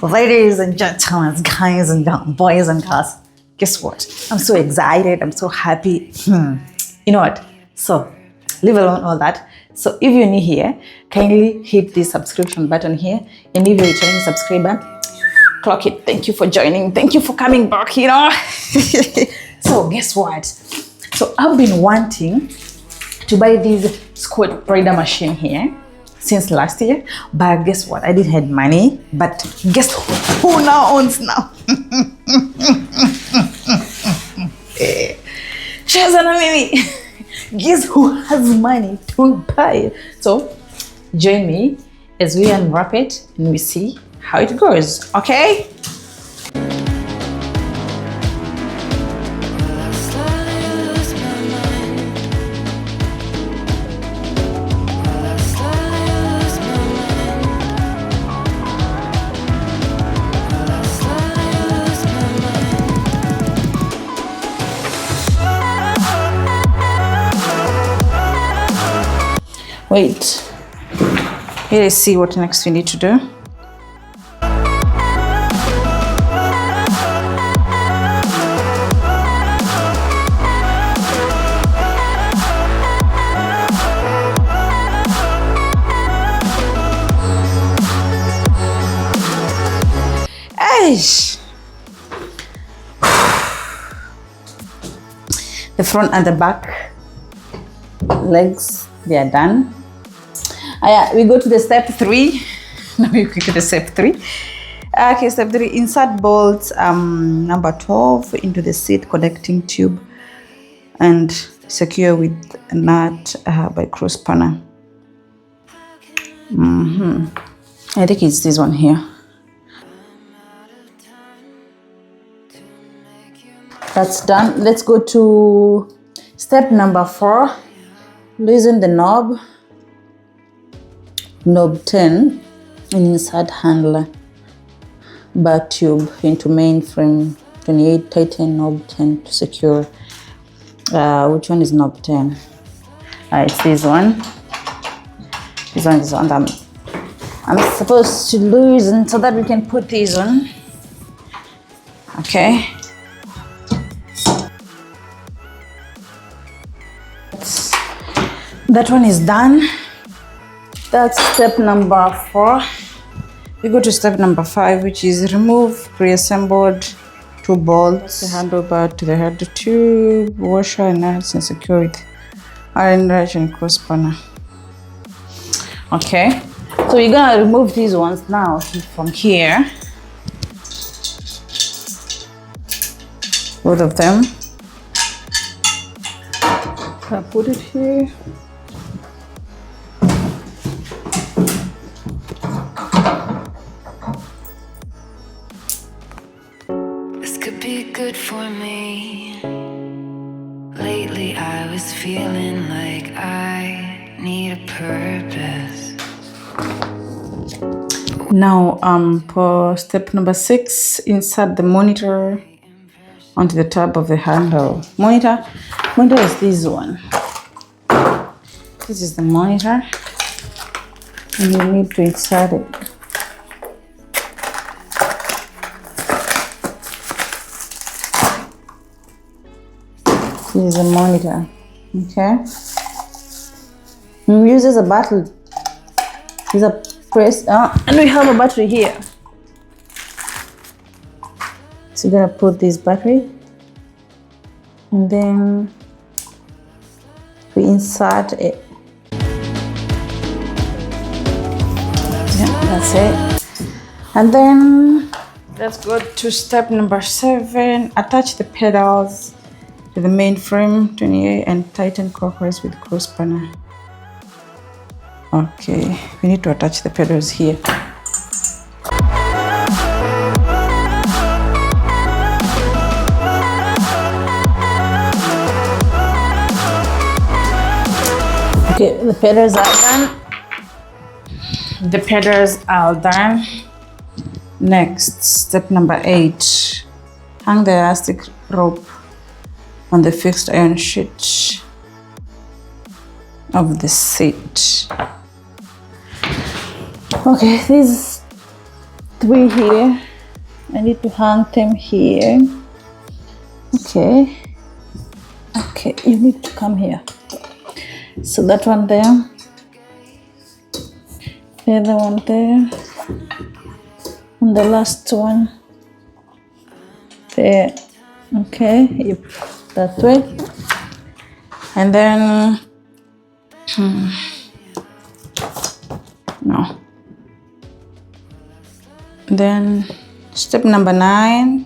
Ladies and gentlemen, guys and boys and girls, guess what? I'm so excited. I'm so happy. You know what? So, leave alone all that. So, if you're new here, kindly hit the subscription button here. And if you're a returning subscriber, clock it. Thank you for joining. Thank you for coming back, you know. So, guess what? So, I've been wanting to buy this squat rider machine here since last year, but guess what? I didn't have money. But guess who now owns now? Guess who has money to buy it? So join me as we unwrap it and we see how it goes. Okay? Wait, let's see what next we need to do. Aish. The front and the back legs, they are done. We go to the step 3. Now we go to the step 3. Okay, step 3, insert bolts number 12 into the seat connecting tube and secure with a nut by cross spanner. I think it's this one here. That's done. Let's go to step number 4. Loosen the knob 10 and insert handler bar tube into main frame 28, tighten knob 10 to secure. Which one is knob 10? It's this one. This one is on. I'm supposed to loosen so that we can put these on. Okay. That one is done. That's step number 4. We go to step number 5, which is remove pre-assembled 2 bolts, the handlebar to the head tube, washer and nuts, and secure with iron wrench and cross spanner. Okay, so we're gonna remove these ones now from here. Both of them. I'll put it here. Good for me. Lately I was feeling like I need a purpose. Now for step number 6, insert the monitor onto the tab of the handle. Monitor is this one. This is the monitor and you need to insert it. This is a monitor, okay? We use as a battery. These are press, and we have a battery here. So you're gonna put this battery, and then we insert it. Yeah, that's it. And then let's go to step number 7. Attach the pedals to the main frame 28 and tighten clockwise with cross spanner. Okay, we need to attach the pedals here. Okay, the pedals are done. The pedals are done. Next, step number 8. Hang the elastic rope on the fixed iron sheet of the seat. Okay, this 3 here. I need to hang them here. Okay. Okay, you need to come here. So that one there. The other one there. And the last one there. Okay, yep, that way. And then no. Then step number 9,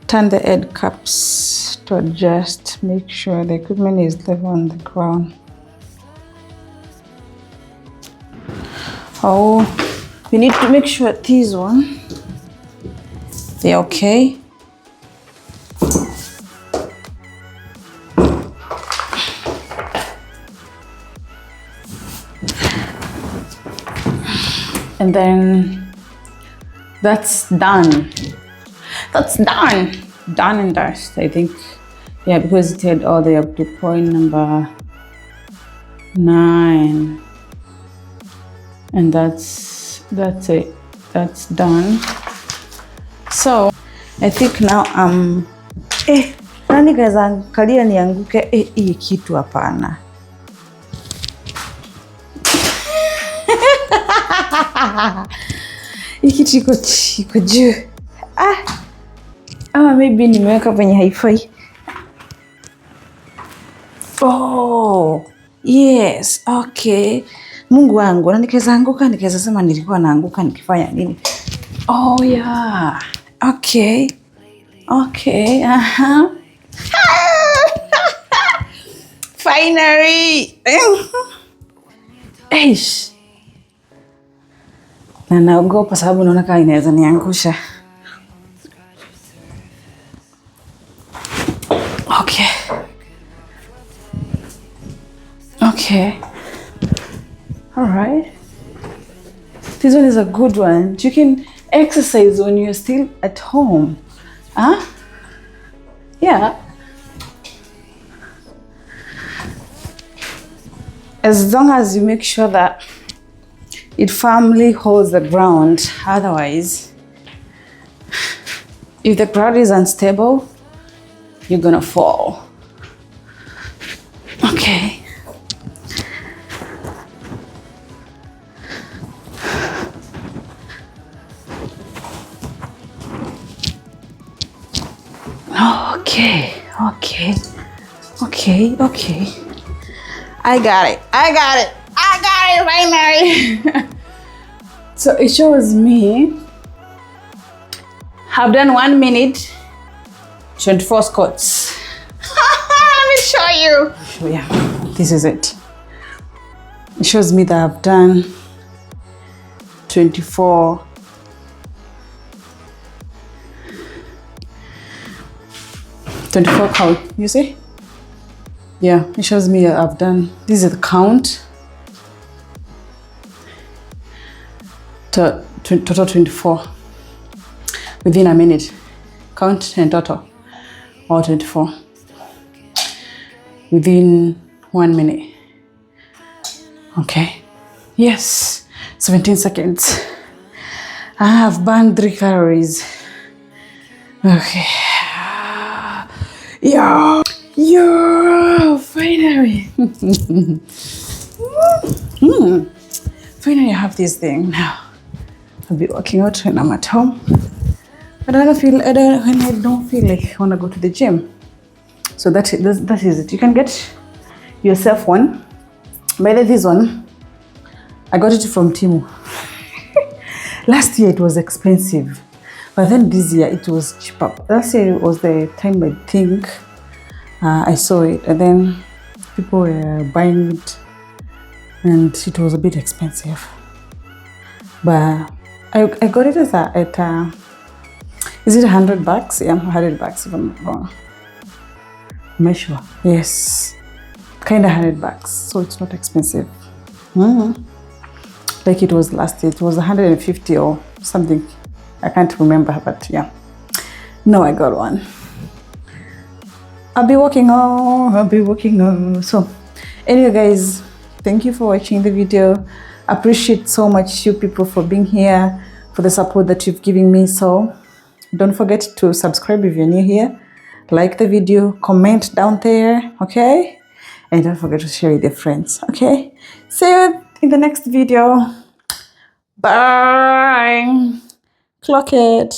turn the head caps to adjust. Make sure the equipment is level on the ground. Oh, you need to make sure these one, they're okay. And then that's done. That's done. Done and dust, I think. Yeah, because it had all the way up to point number 9. And that's it. That's done. So I think now nani kaza kalia nianguke hii kitu hapana. Hii kitu iko juu. Ama maybe nimeweka kwenye hi-fi. Oh, yes, okay. Mungu wangu, na nikaweza anguka, nikaweza sema nilikuwa naanguka nikifanya nini? Oh yeah. Okay. Okay. Finally. Eish. Na naogopa sababu naona kama inaweza niangusha. Okay. Okay. All right. This one is a good one. You can exercise when you're still at home. Huh? Yeah. As long as you make sure that it firmly holds the ground. Otherwise, if the ground is unstable, you're gonna fall. Okay. Okay, okay, okay, okay. I got it finally. So it shows me I've done 1 minute, 24 squats. Let me show you. Oh yeah, this is it. It shows me that I've done 24 count, you see? Yeah, it shows me I've done, this is the count. Total 24 within a minute. Count and total, all 24 within 1 minute. Okay, yes, 17 seconds. I have burned 3 calories. Okay. Yeah, finally. Finally, I have this thing now. I'll be working out when I'm at home, but when I don't feel like I want to go to the gym. So that is it. You can get yourself one. By the way, this one, I got it from Temu. Last year it was expensive, but then this year it was cheaper. Last year was the time I think I saw it, and then people were buying it, and it was a bit expensive. But I got it at is it $100? Yeah, $100 if I'm not wrong. Am I sure? Yes, kind of $100, so it's not expensive. Like it was last year, it was 150 or something. I can't remember, but yeah. No, I got one. I'll be working on. So anyway guys, thank you for watching the video. appreciate so much you people for being here, for the support that you've given me. So don't forget to subscribe if you're new here, like the video, comment down there, okay? And don't forget to share with your friends, okay? See you in the next video. Bye. Clock it.